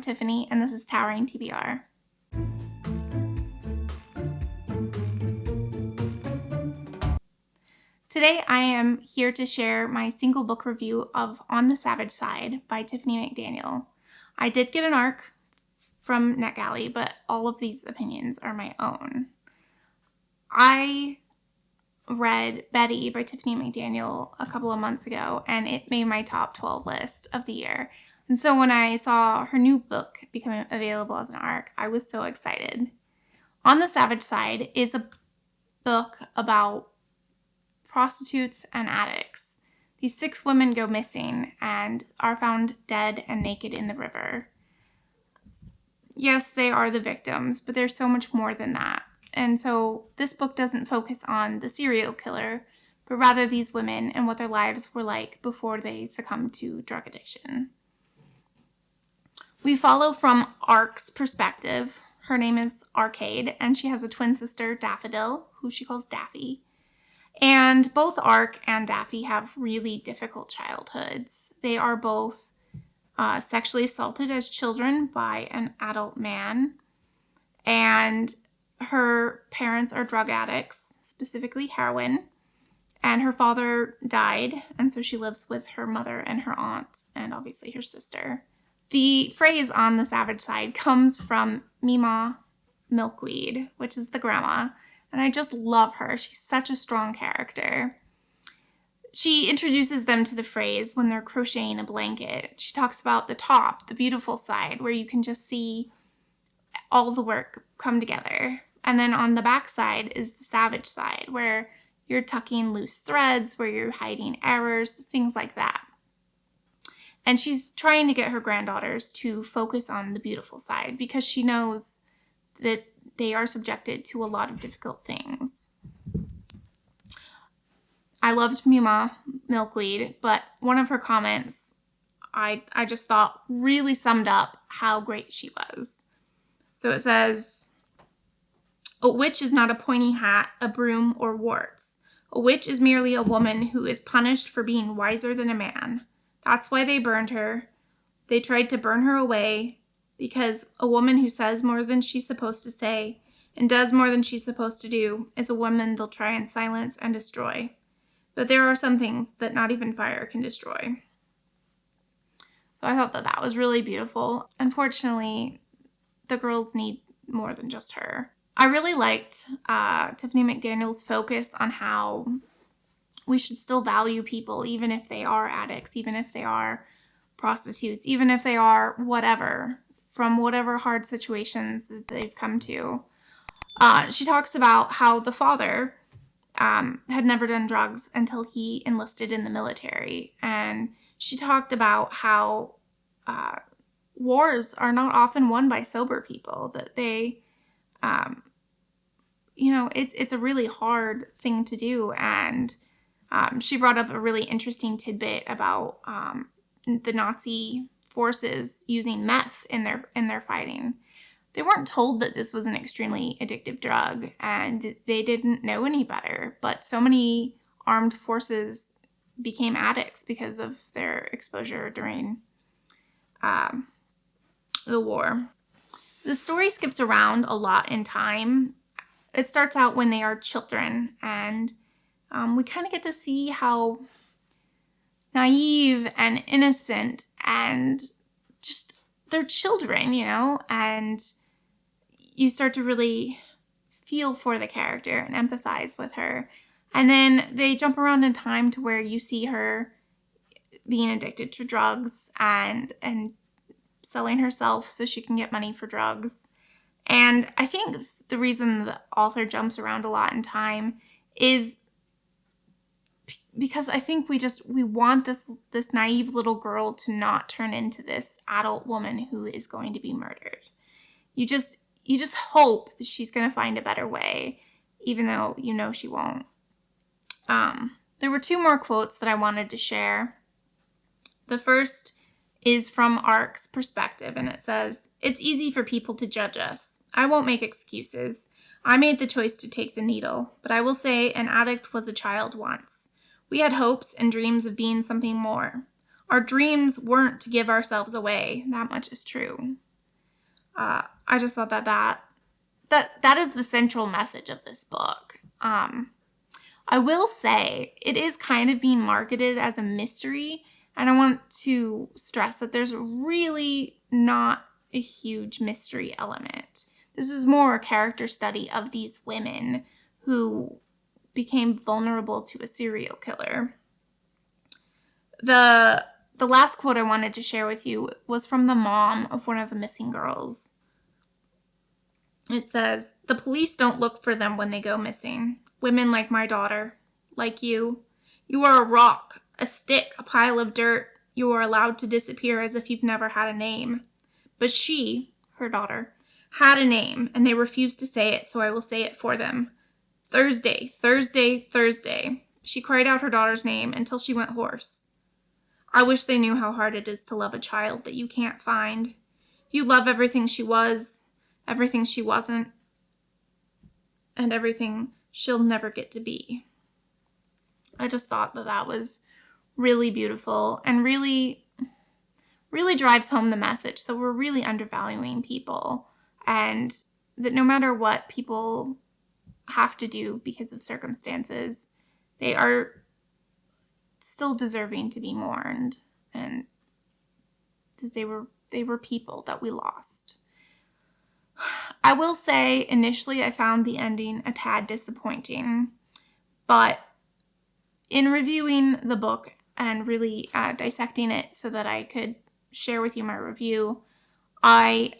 I'm Tiffany, and this is Towering TBR. Today I am here to share my single book review of On the Savage Side by Tiffany McDaniel. I did get an ARC from NetGalley, but all of these opinions are my own. I read Betty by Tiffany McDaniel a couple of months ago, and it made my top 12 list of the year. And so when I saw her new book becoming available as an ARC, I was so excited. On the Savage Side is a book about prostitutes and addicts. These 6 women go missing and are found dead and naked in the river. Yes, they are the victims, but there's so much more than that. And so this book doesn't focus on the serial killer, but rather these women and what their lives were like before they succumbed to drug addiction. We follow from Arc's perspective. Her name is Arcade, and she has a twin sister, Daffodil, who she calls Daffy. And both Arc and Daffy have really difficult childhoods. They are both sexually assaulted as children by an adult man. And her parents are drug addicts, specifically heroin. And her father died, and so she lives with her mother and her aunt, and obviously her sister. The phrase "on the savage side" comes from Mima Milkweed, which is the grandma. And I just love her. She's such a strong character. She introduces them to the phrase when they're crocheting a blanket. She talks about the top, the beautiful side, where you can just see all the work come together. And then on the back side is the savage side, where you're tucking loose threads, where you're hiding errors, things like that. And she's trying to get her granddaughters to focus on the beautiful side because she knows that they are subjected to a lot of difficult things. I loved Mima Milkweed, but one of her comments I just thought really summed up how great she was. So it says, "A witch is not a pointy hat, a broom, or warts. A witch is merely a woman who is punished for being wiser than a man. That's why they burned her. They tried to burn her away, because a woman who says more than she's supposed to say and does more than she's supposed to do is a woman they'll try and silence and destroy. But there are some things that not even fire can destroy." So I thought that was really beautiful. Unfortunately, the girls need more than just her. I really liked Tiffany McDaniel's focus on how we should still value people, even if they are addicts, even if they are prostitutes, even if they are whatever, from whatever hard situations that they've come to. She talks about how the father had never done drugs until he enlisted in the military. And she talked about how wars are not often won by sober people, that they, it's a really hard thing to do. And she brought up a really interesting tidbit about the Nazi forces using meth in their fighting. They weren't told that this was an extremely addictive drug, and they didn't know any better. But so many armed forces became addicts because of their exposure during the war. The story skips around a lot in time. It starts out when they are children, and we kind of get to see how naive and innocent and just they're children, and you start to really feel for the character and empathize with her. And then they jump around in time to where you see her being addicted to drugs and selling herself so she can get money for drugs. And I think the reason the author jumps around a lot in time is because I think we want this naive little girl to not turn into this adult woman who is going to be murdered. You just hope that she's going to find a better way, even though she won't. There were 2 more quotes that I wanted to share. The first is from Arc's perspective, and it says, "It's easy for people to judge us. I won't make excuses. I made the choice to take the needle, but I will say an addict was a child once. We had hopes and dreams of being something more. Our dreams weren't to give ourselves away, that much is true. I just thought that is the central message of this book. I will say it is kind of being marketed as a mystery, and I want to stress that there's really not a huge mystery element. This is more a character study of these women who became vulnerable to a serial killer. The last quote I wanted to share with you was from the mom of one of the missing girls. It says, "The police don't look for them when they go missing. Women like my daughter, like you. You are a rock, a stick, a pile of dirt. You are allowed to disappear as if you've never had a name. But she, her daughter, had a name, and they refused to say it, so I will say it for them. Thursday, Thursday, Thursday." She cried out her daughter's name until she went hoarse. "I wish they knew how hard it is to love a child that you can't find. You love everything she was, everything she wasn't, and everything she'll never get to be." I just thought that was really beautiful and really, really drives home the message that we're really undervaluing people, and that no matter what people have to do because of circumstances, they are still deserving to be mourned, and that they were people that we lost. I will say initially I found the ending a tad disappointing, but in reviewing the book and really dissecting it so that I could share with you my review, I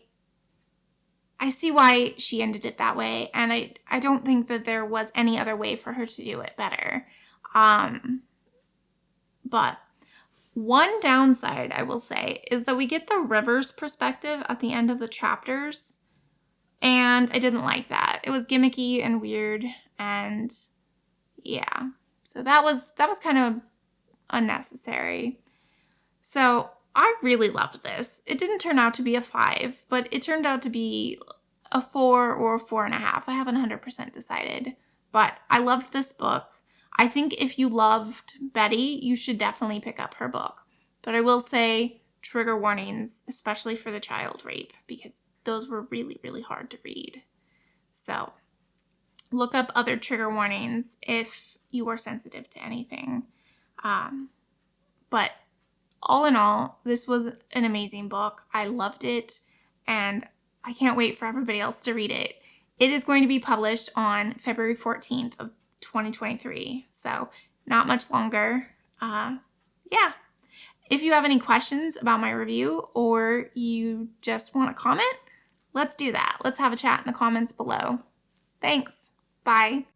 see why she ended it that way, and I don't think that there was any other way for her to do it better. But one downside, I will say, is that we get the Rivers perspective at the end of the chapters, and I didn't like that. It was gimmicky and weird, and yeah. So that was kind of unnecessary. So I really loved this. It didn't turn out to be a 5, but it turned out to be a 4 or a 4.5. I haven't 100% decided, but I loved this book. I think if you loved Betty, you should definitely pick up her book. But I will say trigger warnings, especially for the child rape, because those were really, really hard to read. So look up other trigger warnings if you are sensitive to anything. But all in all, this was an amazing book. I loved it, and I can't wait for everybody else to read it. It is going to be published on February 14th of 2023, so not much longer. Yeah. If you have any questions about my review or you just want to comment, let's do that. Let's have a chat in the comments below. Thanks. Bye.